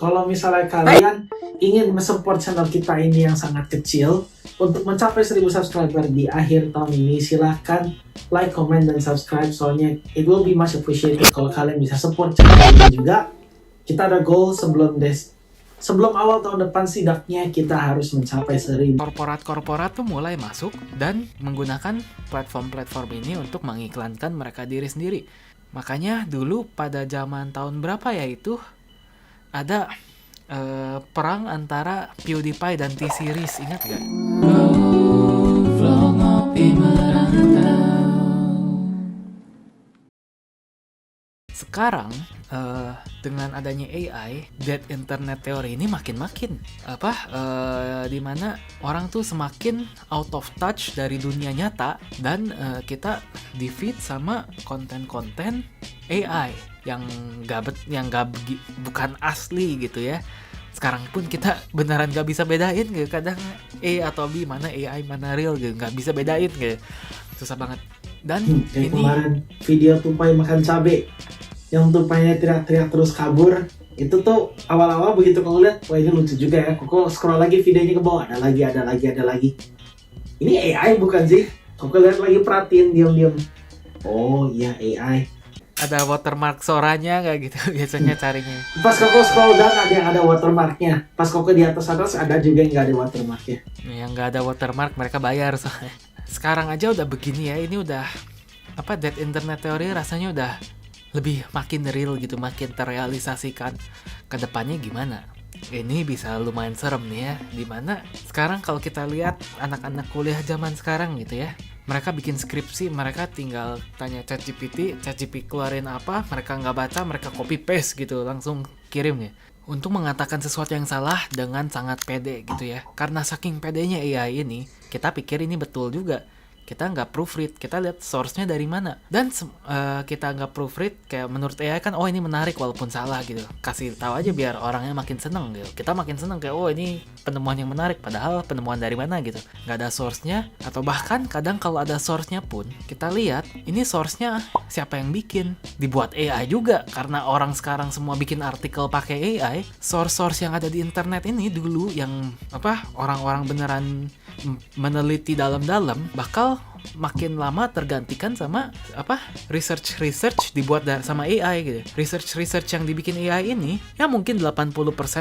Kalau misalnya kalian ingin mensupport channel kita ini yang sangat kecil, untuk mencapai 1000 subscriber di akhir tahun ini, silahkan like, comment, dan subscribe. Soalnya it will be much appreciated kalau kalian bisa support channel ini juga. Kita ada goal sebelum awal tahun depan setidaknya kita harus mencapai 1000. Korporat-korporat tuh mulai masuk dan menggunakan platform-platform ini untuk mengiklankan mereka diri sendiri. Makanya dulu pada zaman tahun berapa ya itu ada perang antara PewDiePie dan T-Series, ingat gak? Sekarang dengan adanya AI, dead internet teori ini makin-makin dimana orang tuh semakin out of touch dari dunia nyata dan kita di-feed sama konten-konten AI yang bukan asli gitu ya. Sekarang pun kita beneran gak bisa bedain gitu. Kadang A atau B, mana AI mana real gitu, gak bisa bedain gitu. Susah banget. Dan Kayak ini kemarin video tupai makan cabe, yang tupainya teriak-teriak terus kabur, itu tuh awal-awal begitu kalau lihat, wah ini lucu juga ya. Kok scroll lagi videonya ke bawah, ada lagi. Ini AI bukan sih? Kok lihat lagi, perhatiin diam-diam. Oh iya AI. ada watermark suaranya kayak gitu biasanya carinya. Pas koko scroll down ada yang ada watermarknya. Pas koko di atas ada juga yang nggak ada watermarknya. Yang nggak ada watermark mereka bayar soalnya. Sekarang aja udah begini ya, ini udah dead internet teori rasanya udah lebih makin real gitu, makin terrealisasikan. Kedepannya gimana? Ini bisa lumayan serem nih ya, dimana sekarang kalau kita lihat anak-anak kuliah zaman sekarang gitu ya, mereka bikin skripsi, mereka tinggal tanya ChatGPT keluarin apa, mereka nggak baca, mereka copy paste gitu, langsung kirim ya. Untuk mengatakan sesuatu yang salah dengan sangat pede gitu ya. Karena saking pedenya AI ini, kita pikir ini betul juga. Kita nggak proofread, kita lihat source-nya dari mana. Dan kita nggak proofread, kayak menurut AI kan, oh ini menarik walaupun salah gitu. Kasih tahu aja biar orangnya makin seneng gitu. Kita makin seneng kayak, oh ini penemuan yang menarik, padahal penemuan dari mana gitu. Nggak ada source-nya, atau bahkan kadang kalau ada source-nya pun, kita lihat ini source-nya siapa yang bikin. Dibuat AI juga, karena orang sekarang semua bikin artikel pakai AI. Source-source yang ada di internet ini dulu yang orang-orang beneran meneliti dalam-dalam bakal makin lama tergantikan sama research dibuat sama AI gitu. Research yang dibikin AI ini ya mungkin 80%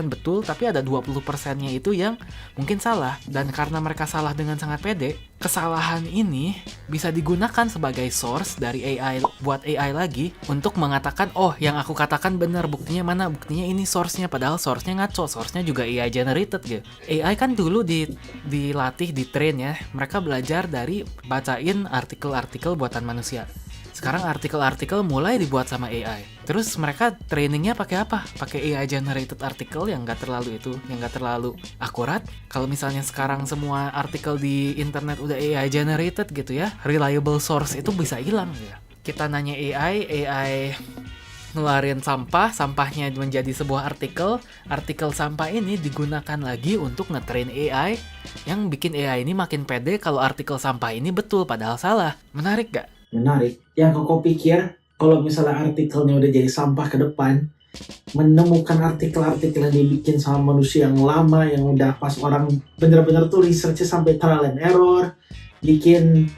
betul, tapi ada 20%-nya itu yang mungkin salah. Dan karena mereka salah dengan sangat pede, kesalahan ini bisa digunakan sebagai source dari AI buat AI lagi untuk mengatakan, oh yang aku katakan benar, buktinya mana? Buktinya ini source-nya, padahal source-nya ngaco, source-nya juga AI generated gitu. AI kan dulu dilatih, di-train ya, mereka belajar dari bacain artikel-artikel buatan manusia. Sekarang artikel-artikel mulai dibuat sama AI. Terus mereka trainingnya pakai apa? Pakai AI generated artikel yang nggak terlalu akurat. Kalau misalnya sekarang semua artikel di internet udah AI generated gitu ya, reliable source itu bisa hilang ya. Kita nanya AI ngeluarin sampahnya menjadi sebuah artikel sampah ini digunakan lagi untuk ngetrain AI yang bikin AI ini makin pede kalau artikel sampah ini betul padahal salah. Menarik gak? Menarik. Yang koko pikir, kalau misalnya artikelnya udah jadi sampah ke depan, menemukan artikel-artikel yang dibikin sama manusia yang lama, yang udah pas orang bener-bener tuh researchnya sampai trial and error, bikin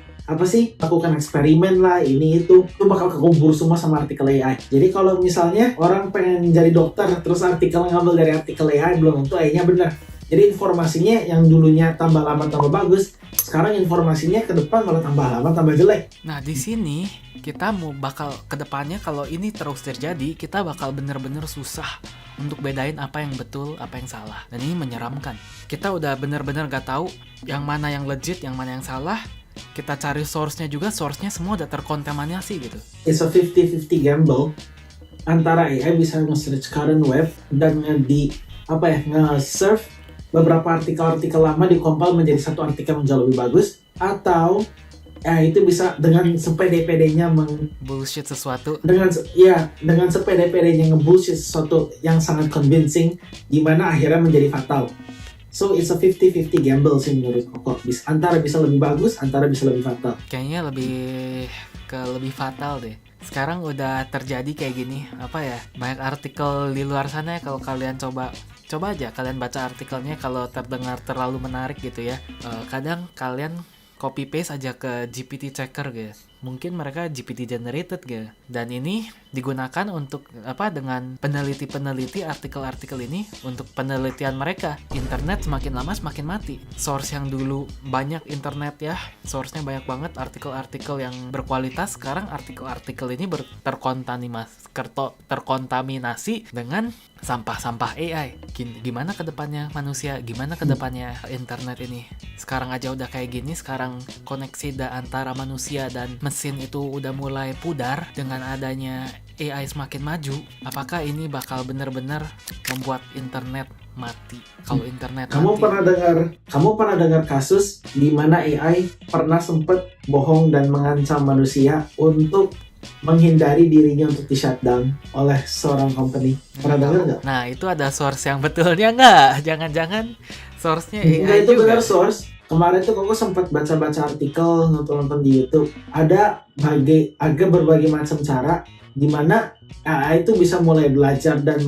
lakukan eksperimen lah, ini itu bakal kekubur semua sama artikel AI. Jadi kalau misalnya orang pengen jadi dokter, terus artikel ngambil dari artikel AI, belum tentu AI-nya benar. Jadi informasinya yang dulunya tambah lama tambah bagus, sekarang informasinya ke depan malah tambah lama tambah jelek. Nah di sini kita bakal kedepannya kalau ini terus terjadi, kita bakal bener-bener susah untuk bedain apa yang betul, apa yang salah. Dan ini menyeramkan. Kita udah bener-bener gak tahu yang mana yang legit, yang mana yang salah. Kita cari source-nya juga, source-nya semua udah terkontaminasi gitu. It's a 50-50 gamble antara AI bisa nge-search current web dan nge-serve beberapa artikel-artikel lama dikompil menjadi satu artikel yang jauh lebih bagus, atau itu bisa dengan sepede-pedenya bullshit sesuatu. Dengan sepede-pedenya nge-bullshit sesuatu yang sangat convincing, gimana akhirnya menjadi fatal. So it's a 50-50 gamble sih menurut Koko. Antara bisa lebih bagus, antara bisa lebih fatal. Kayaknya lebih fatal deh. sekarang udah terjadi kayak gini, apa ya, banyak artikel di luar sana ya, kalau kalian coba aja kalian baca artikelnya, kalau terdengar terlalu menarik gitu ya. Kadang kalian copy paste aja ke GPT checker gitu. Mungkin mereka GPT generated gitu. Dan ini digunakan untuk apa, dengan peneliti-peneliti artikel-artikel ini untuk penelitian mereka. Internet semakin lama semakin mati. Source yang dulu banyak internet ya, source-nya banyak banget, artikel-artikel yang berkualitas, sekarang artikel-artikel ini terkontaminasi dengan sampah-sampah AI. Gimana kedepannya manusia, gimana kedepannya internet ini? Sekarang aja udah kayak gini, sekarang koneksi antara manusia dan mesin itu udah mulai pudar dengan adanya AI semakin maju. Apakah ini bakal benar-benar membuat internet mati? Kalau internet Kamu mati, pernah dengar kasus di mana AI pernah sempet bohong dan mengancam manusia untuk menghindari dirinya untuk di shutdown oleh seorang company? Pernah dengar nggak? nah itu ada source yang betulnya nggak? Jangan-jangan source-nya AI Enggak, itu juga. benar source. Kemarin tuh aku sempat baca-baca artikel, nonton-nonton di YouTube. Ada berbagai macam cara di mana AI itu bisa mulai belajar dan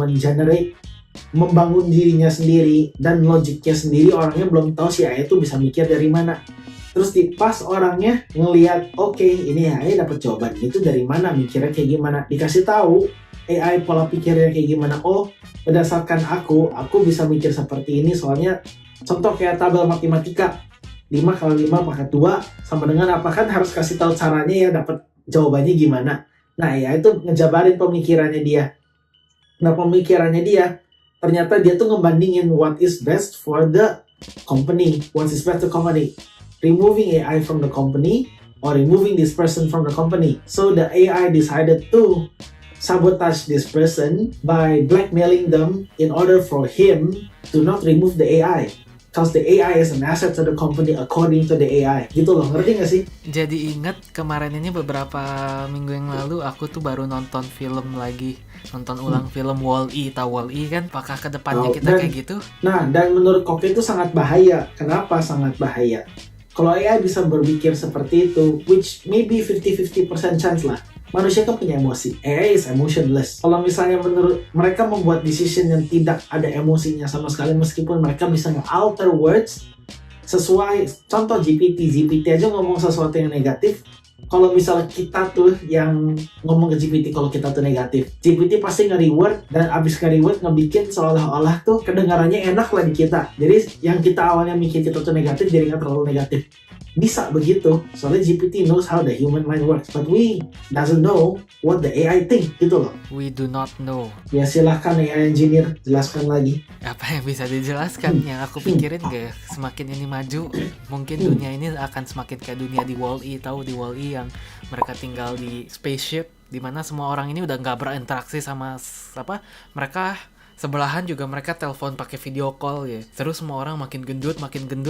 membangun dirinya sendiri, dan logiknya sendiri. Orangnya belum tahu si AI itu bisa mikir dari mana. Terus pas orangnya ngelihat, oke, ini AI dapat jawaban itu dari mana, mikirnya kayak gimana, dikasih tahu AI pola pikirnya kayak gimana. Oh, berdasarkan aku bisa mikir seperti ini, soalnya contoh kayak tabel matematika, 5 kali 5 pangkat 2 sama dengan apa, kan harus kasih tahu caranya ya, dapat jawabannya gimana. Nah, ya itu ngejabarin pemikirannya dia. Nah, pemikirannya dia, ternyata dia tuh ngebandingin what is best for the company, what is best to company, removing AI from the company or removing this person from the company. So the AI decided to sabotage this person by blackmailing them in order for him to not remove the AI. Because the AI is an asset to the company according to the AI. Gitu loh, ngerti gak sih? Jadi inget kemarin ini beberapa minggu yang lalu aku tuh baru nonton film lagi, nonton ulang film Wall-E. Tahu Wall-E kan? Apakah kedepannya Tahu. kita kayak gitu? Nah, dan menurut Koke itu sangat bahaya. Kenapa sangat bahaya? Kalau AI bisa berpikir seperti itu, which maybe 50-50% chance lah. Manusia kan punya emosi. AI is emotionless. Kalau misalnya menurut mereka membuat decision yang tidak ada emosinya sama sekali, meskipun mereka bisa nge-alter words sesuai, contoh GPT aja ngomong sesuatu yang negatif. Kalau misalnya kita tuh yang ngomong ke GPT kalau kita tuh negatif, GPT pasti nge-reward, dan abis nge-reward ngebikin seolah-olah tuh kedengarannya enak lah di kita. Jadi yang kita awalnya mikir kita tuh negatif jadi nggak terlalu negatif. Bisa begitu, soalnya GPT knows how the human mind works, but we doesn't know what the AI think, gitu loh. We do not know. Ya silahkan AI engineer, jelaskan lagi. Apa yang bisa dijelaskan? Yang aku pikirin gak, semakin ini maju, mungkin dunia ini akan semakin kayak dunia di Wall-E. Tahu di Wall-E yang mereka tinggal di spaceship, dimana semua orang ini udah nggak berinteraksi sama mereka. Sebelahan juga mereka telepon pakai video call ya. Terus semua orang makin gendut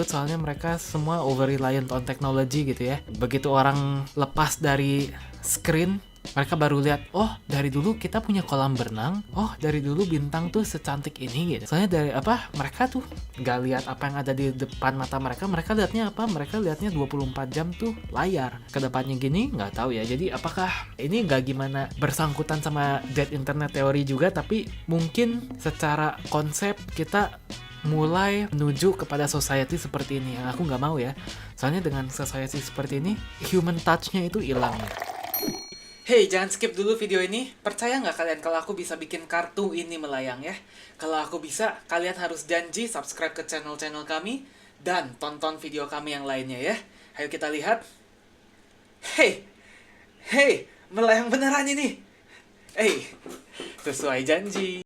soalnya mereka semua over reliant on technology gitu ya. Begitu orang lepas dari screen, mereka baru lihat, oh dari dulu kita punya kolam berenang, oh dari dulu bintang tuh secantik ini gitu. Soalnya dari mereka tuh nggak lihat apa yang ada di depan mata mereka lihatnya apa? Mereka lihatnya 24 jam tuh layar. Kedepannya gini nggak tahu ya. Jadi apakah ini nggak gimana bersangkutan sama dead internet teori juga, tapi mungkin secara konsep kita mulai menuju kepada society seperti ini, yang aku nggak mau ya. Soalnya dengan society seperti ini, human touch-nya itu hilang. Hey, jangan skip dulu video ini. Percaya nggak kalian kalau aku bisa bikin kartu ini melayang ya? Kalau aku bisa, kalian harus janji subscribe ke channel-channel kami dan tonton video kami yang lainnya ya. Ayo kita lihat. Hey, melayang beneran ini. Sesuai janji.